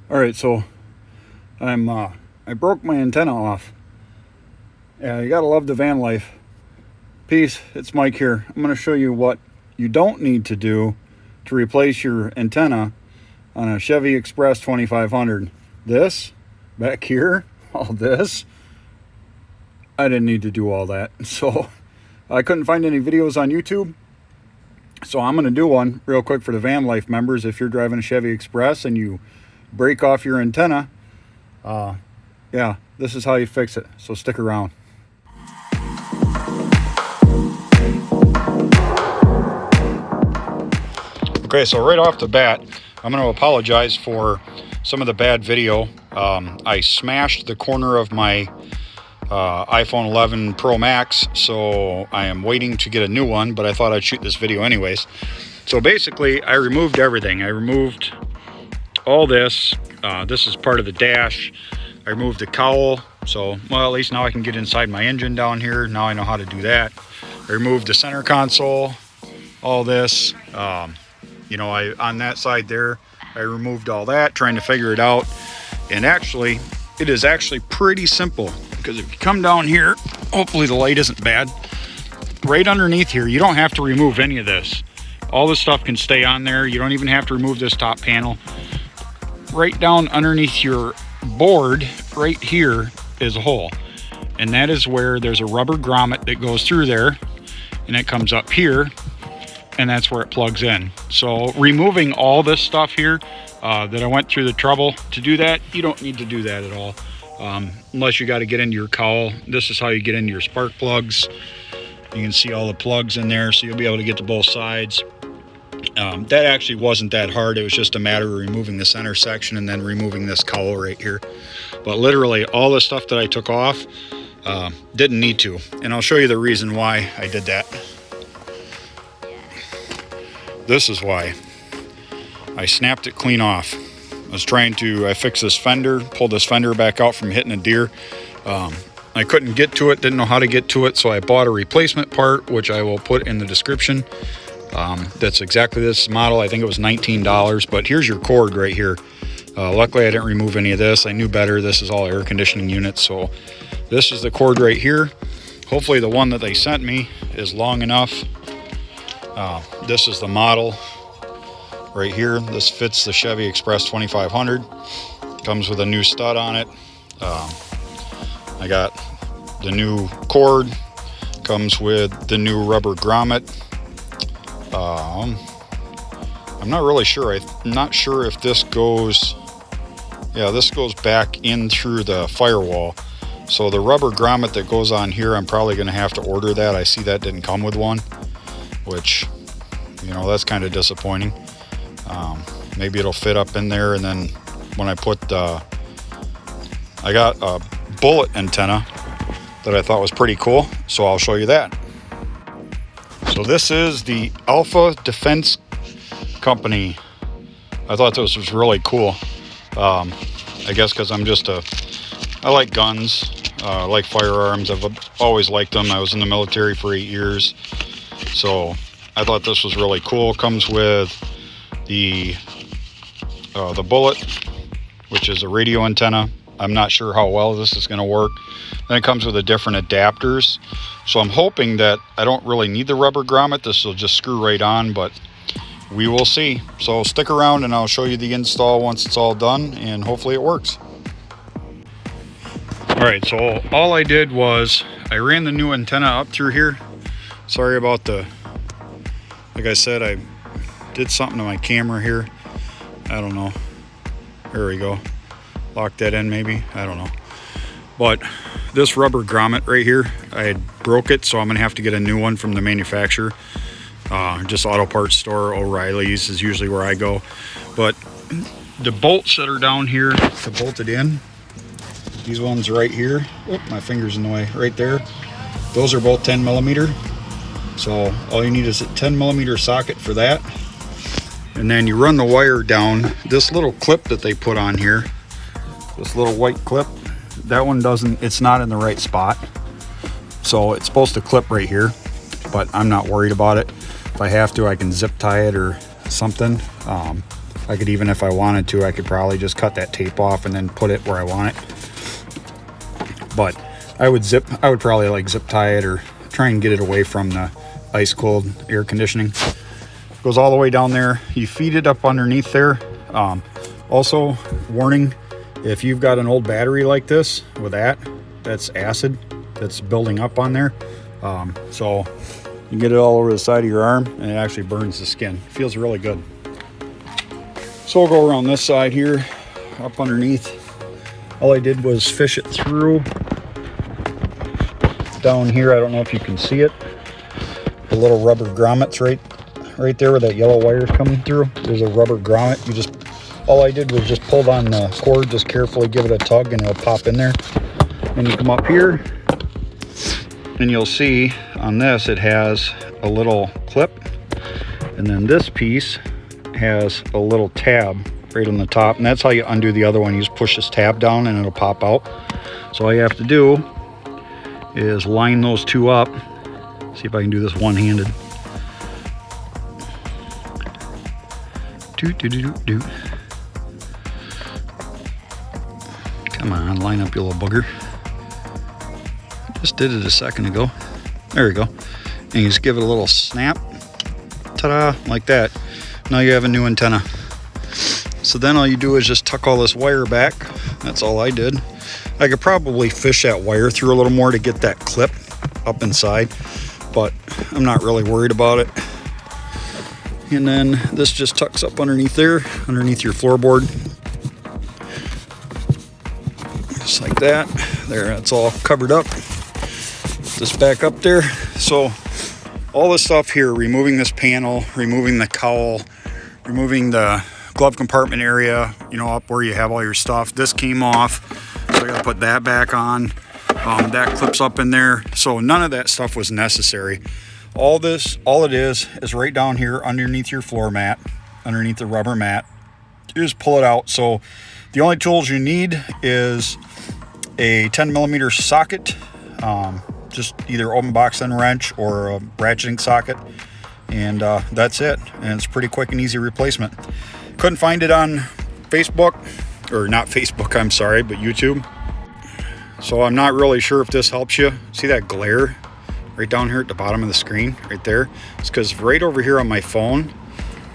All right, so I broke my antenna off. Yeah, you gotta love the Vanlife. Peace, it's Mike here. I'm gonna show you what you don't need to do to replace your antenna on a Chevy Express 2500. This back here, all this, I didn't need to do all that. So I couldn't find any videos on YouTube. So I'm gonna do one real quick for the Vanlife members. If you're driving a Chevy Express and you break off your antenna, yeah, this is how you fix it. So stick around. Okay, so right off the bat, I'm going to apologize for some of the bad video. I smashed the corner of my iPhone 11 Pro Max, so I am waiting to get a new one, but I thought I'd shoot this video anyways. So basically, I removed everything. I removed all this. This is part of the dash. I removed the cowl, so, well, at least now I can get inside my engine down here. Now I know how to do that. I removed the center console, all this. You know, on that side there, I removed all that, trying to figure it out. And actually, it is actually pretty simple, because if you come down here, hopefully the light isn't bad, right underneath here, you don't have to remove any of this. All this stuff can stay on there. You don't even have to remove this top panel. Right down underneath your board, right here, is a hole. And that is where there's a rubber grommet that goes through there, and it comes up here, and that's where it plugs in. So removing all this stuff here that I went through the trouble to do that, you don't need to do that at all, unless you got to get into your cowl. This is how you get into your spark plugs. You can see all the plugs in there, so you'll be able to get to both sides. That actually wasn't that hard. It was just a matter of removing the center section and then removing this cowl right here. But literally all the stuff that I took off, didn't need to, and I'll show you the reason why I did that. This is why. I snapped it clean off. I fixed this fender, pulled this fender back out from hitting a deer. I couldn't get to it, didn't know how to get to it, so I bought a replacement part, which I will put in the description. That's exactly this model. I think it was $19, but here's your cord right here. Luckily I didn't remove any of this. I knew better. This is all air conditioning units, so this is the cord right here. Hopefully the one that they sent me is long enough. This is the model right here. This fits the Chevy Express 2500. Comes with a new stud on it. I got the new cord. Comes with the new rubber grommet. I'm not really sure. I'm not sure if this goes... Yeah, this goes back in through the firewall. So the rubber grommet that goes on here, I'm probably going to have to order that. I see that didn't come with one, which, you know, that's kind of disappointing. Maybe it'll fit up in there, and then when I put I got a bullet antenna that I thought was pretty cool, so I'll show you that. So this is the Alpha Defense Company. I thought this was really cool. I guess because I like guns, I like firearms. I've always liked them. I was in the military for 8 years, so I thought this was really cool. Comes with the bullet, which is a radio antenna. I'm not sure how well this is going to work. Then it comes with the different adapters. So I'm hoping that I don't really need the rubber grommet. This will just screw right on, but we will see. So stick around and I'll show you the install once it's all done, and hopefully it works. Alright, so all I did was I ran the new antenna up through here. Sorry about like I said, I did something to my camera here. I don't know. There we go. Lock that in maybe. I don't know. But this rubber grommet right here, I had broke it, so I'm going to have to get a new one from the manufacturer. Just auto parts store, O'Reilly's is usually where I go. But the bolts that are down here to bolt it in, these ones right here, oh, my finger's in the way, right there, those are both 10 millimeter. So all you need is a 10 millimeter socket for that. And then you run the wire down this little clip that they put on here, this little white clip. That one it's not in the right spot. So it's supposed to clip right here, but I'm not worried about it. If I have to, I can zip tie it or something. I could even, if I wanted to, I could probably just cut that tape off and then put it where I want it. But I would probably like zip tie it or try and get it away from the ice cold air conditioning. Goes all the way down there. You feed it up underneath there. Also, warning, if you've got an old battery like this with that's acid that's building up on there. So you get it all over the side of your arm and it actually burns the skin. It feels really good. So we'll go around this side here, up underneath. All I did was fish it through down here. I don't know if you can see it. The little rubber grommets right there where that yellow wire is coming through. There's a rubber grommet. All I did was just pulled on the cord, just carefully give it a tug and it'll pop in there. And you come up here and you'll see on this it has a little clip, and then this piece has a little tab right on the top, and that's how you undo the other one. You just push this tab down and it'll pop out. So all you have to do is line those two up. See if I can do this one-handed. Come on, line up, you little booger. Just did it a second ago. There we go. And you just give it a little snap. Ta-da, like that. Now you have a new antenna. So then all you do is just tuck all this wire back. That's all I did. I could probably fish that wire through a little more to get that clip up inside, but I'm not really worried about it. And then this just tucks up underneath there, underneath your floorboard. Just like that. There, it's all covered up. This back up there. So all this stuff here, removing this panel, removing the cowl, removing the glove compartment area, you know, up where you have all your stuff. This came off, so I gotta put that back on. That clips up in there. So none of that stuff was necessary. All it is right down here underneath your floor mat, underneath the rubber mat. You just pull it out. So the only tools you need is a 10mm socket, just either open box end wrench or a ratcheting socket, and that's it. And it's pretty quick and easy replacement. Couldn't find it on Facebook, or not Facebook, I'm sorry, but YouTube. So I'm not really sure if this helps you. See that glare right down here at the bottom of the screen right there? It's because right over here on my phone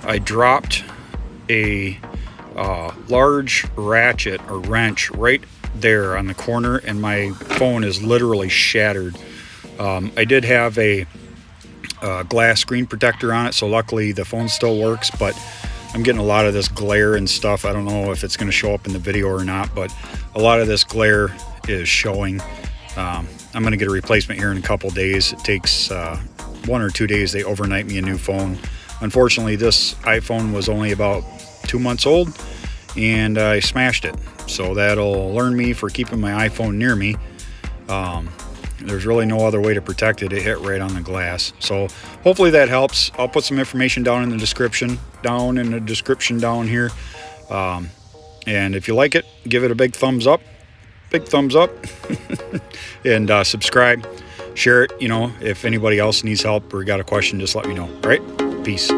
I dropped a large ratchet or wrench right there on the corner, and my phone is literally shattered. I did have a glass screen protector on it, so luckily the phone still works, but I'm getting a lot of this glare and stuff. I don't know if it's going to show up in the video or not, but a lot of this glare is showing. I'm going to get a replacement here in a couple days. It takes 1 or 2 days. They overnight me a new phone. Unfortunately, this iPhone was only about 2 months old, and I smashed it. So that'll learn me for keeping my iPhone near me. There's really no other way to protect it. It hit right on the glass. So hopefully that helps. I'll put some information down in the description down here. And if you like it, give it a big thumbs up. And subscribe, share it. You know, if anybody else needs help or got a question, just let me know. All right, peace.